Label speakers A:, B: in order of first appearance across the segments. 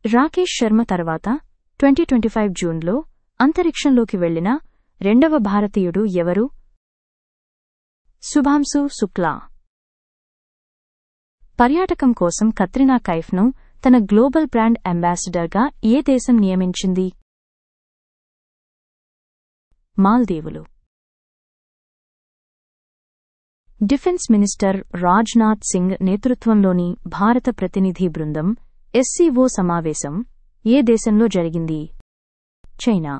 A: రాకేష్ శర్మ తర్వాత 2025 జూన్లో అంతరిక్షంలోకి వెళ్లిన రెండవ భారతీయుడు ఎవరు? శుభాంశు శుక్లా. పర్యాటకం కోసం కత్రినా కైఫ్ను తన గ్లోబల్ బ్రాండ్ అంబాసిడర్గా ఏ దేశం నియమించింది? మాల్దీవులు. డిఫెన్స్ మినిస్టర్ రాజ్నాథ్ సింగ్ నేతృత్వంలోని భారత ప్రతినిధి బృందం SCO సమావేశం ఏ దేశంలో జరిగింది? చైనా.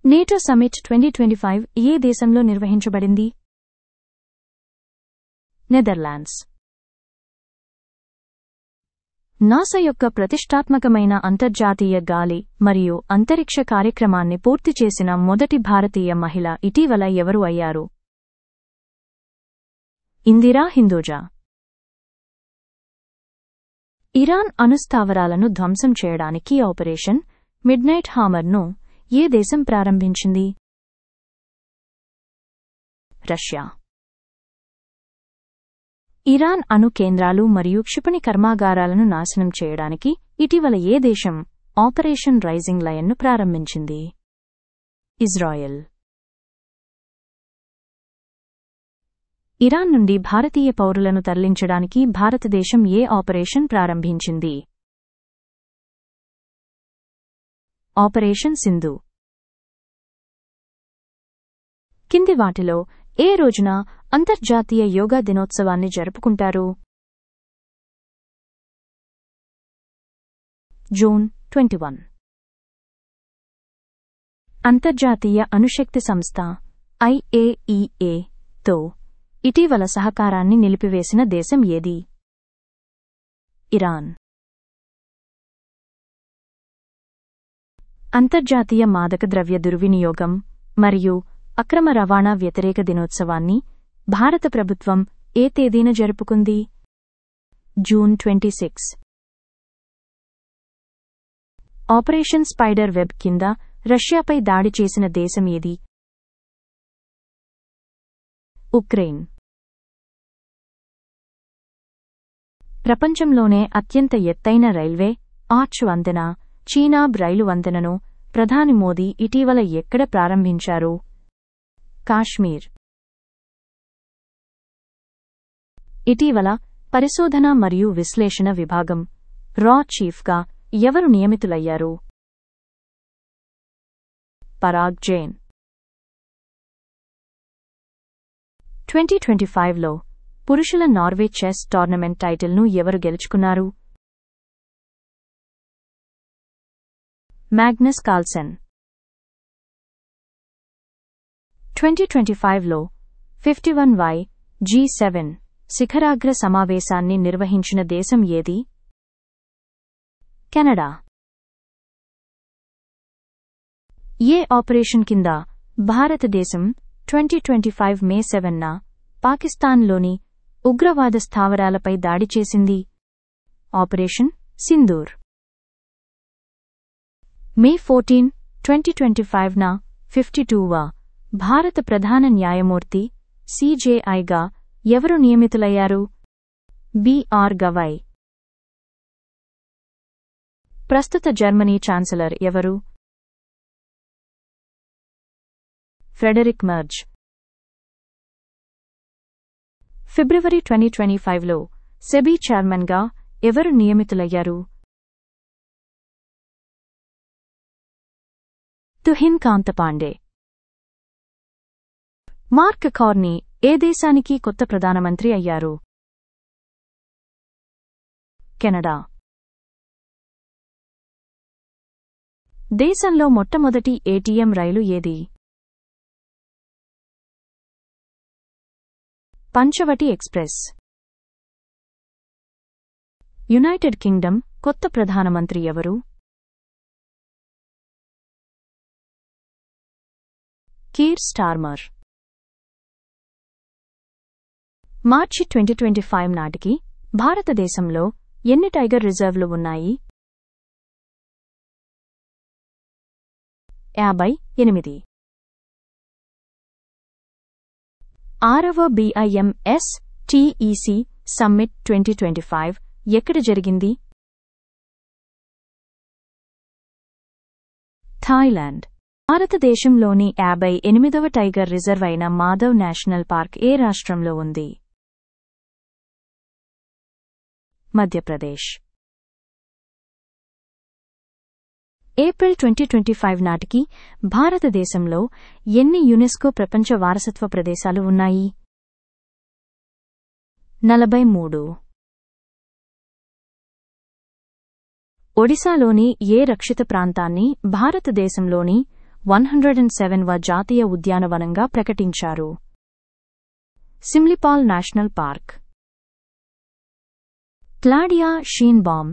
A: నేటో సమ్మిట్ 2025 ఏ దేశంలో నిర్వహించబడింది? నెదర్లాండ్స్. నాసా యొక్క ప్రతిష్టాత్మకమైన అంతర్జాతీయ గాలి మరియు అంతరిక్ష కార్యక్రమాన్ని పూర్తి చేసిన మొదటి భారతీయ మహిళ ఇటీవల ఎవరు అయ్యారు? ఇందిరా హిందూజా. ఇరాన్ అణుస్థావరాలను ధ్వంసం చేయడానికి ఆపరేషన్ మిడ్నైట్ హామర్ను ఏ దేశం ప్రారంభించింది? రష్యా. ఇరాన్ అణు కేంద్రాలు మరియు క్షిపణి కర్మాగారాలను నాశనం చేయడానికి ఇటీవల ఏ దేశం ఆపరేషన్ రైజింగ్ లయన్ను ప్రారంభించింది? ఇజ్రాయెల్. ఇరాన్ నుండి భారతీయ పౌరులను తరలించడానికి భారతదేశం ఏ ఆపరేషన్ ప్రారంభించింది? ఆపరేషన్ సింధు. కింది వాటిలో ఏ రోజున అంతర్జాతీయ యోగా దినోత్సవాన్ని జరుపుకుంటారు? జూన్ 21. అంతర్జాతీయ అణుశక్తి సంస్థ IAEA-తో ఇటీవల సహకారాన్ని నిలిపివేసిన దేశం ఏది? ఇరాన్. అంతర్జాతీయ మాదక ద్రవ్య దుర్వినియోగం మరియు అక్రమ రవాణా వ్యతిరేక దినోత్సవాన్ని భారత ప్రభుత్వం ఏ తేదీన జరుపుకుంది? జూన్ 26. ఆపరేషన్ స్పైడర్ వెబ్ కింద రష్యాపై దాడి చేసిన దేశం ఏది? ఉక్రెయిన్. ప్రపంచంలోనే అత్యంత ఎత్తైన రైల్వే ఆర్చ్ వంతెన చీనాబ్ రైలు వంతెనను ప్రధాని మోదీ ఇటీవల ఎక్కడ ప్రారంభించారు? కాశ్మీర్. ఇటీవల పరిశోధన మరియు విశ్లేషణ విభాగం రా చీఫ్గా ఎవరు నియమితులయ్యారు? పరాగ్ జైన్. 2025లో పురుషుల నార్వే చెస్ టోర్నమెంట్ టైటిల్ను ఎవరు గెలుచుకున్నారు? Magnus Carlsen. 2025లో 51G7 శిఖరాగ్ర సమావేశాన్ని నిర్వహించిన దేశం ఏది? కెనడా. ఏ ఆపరేషన్ కింద భారతదేశం 2025 మే 7న పాకిస్తాన్లోని ఉగ్రవాద స్థావరాలపై దాడి చేసింది? ఆపరేషన్ సింధూర్. మే 14, 2025న 52వ భారత ప్రధాన న్యాయమూర్తి CJIగా ఎవరు నియమితులయ్యారు? BR గవాయ్. ప్రస్తుత జర్మనీ ఛాన్సలర్ ఎవరు? Friedrich Merz. ఫిబ్రవరి 2025లో సెబీ చైర్మన్గా ఎవరు నియమితులయ్యారు? తుహిన్ కాంతపాండే. మార్క్ కార్నీ ఏ దేశానికి కొత్త ప్రధానమంత్రి అయ్యారు? కెనడా. దేశంలో మొట్టమొదటి ATM రైలు ఏది? పంచవటి ఎక్స్ప్రెస్. యునైటెడ్ కింగ్డమ్ కొత్త ప్రధానమంత్రి ఎవరు? Keir Starmer. మార్చి 2025 నాటికి భారతదేశంలో ఎన్ని టైగర్ రిజర్వ్లు ఉన్నాయి? 58. 6వ BIMS TEC సమ్మిట్ 2025 ఎక్కడ జరిగింది? థాయిలాండ్. భారతదేశంలోని 58వ టైగర్ రిజర్వ్ అయిన మాధవ్ నేషనల్ పార్క్ ఏ రాష్ట్రంలో ఉంది? మధ్యప్రదేశ్. ఏప్రిల్ 2025 నాటికి భారతదేశంలో ఎన్ని యునెస్కో ప్రపంచ వారసత్వ ప్రదేశాలు ఉన్నాయి? 43. ఒడిశాలోని ఏ రక్షిత ప్రాంతాన్ని భారతదేశంలోని 107వ జాతీయ ఉద్యానవనంగా ప్రకటించారు? Similipal national park. Claudia Sheinbaum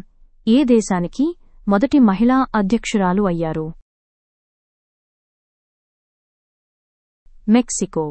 A: ఏ దేశానికి మొదటి మహిళా అధ్యక్షురాలు అయ్యారు? మెక్సికో.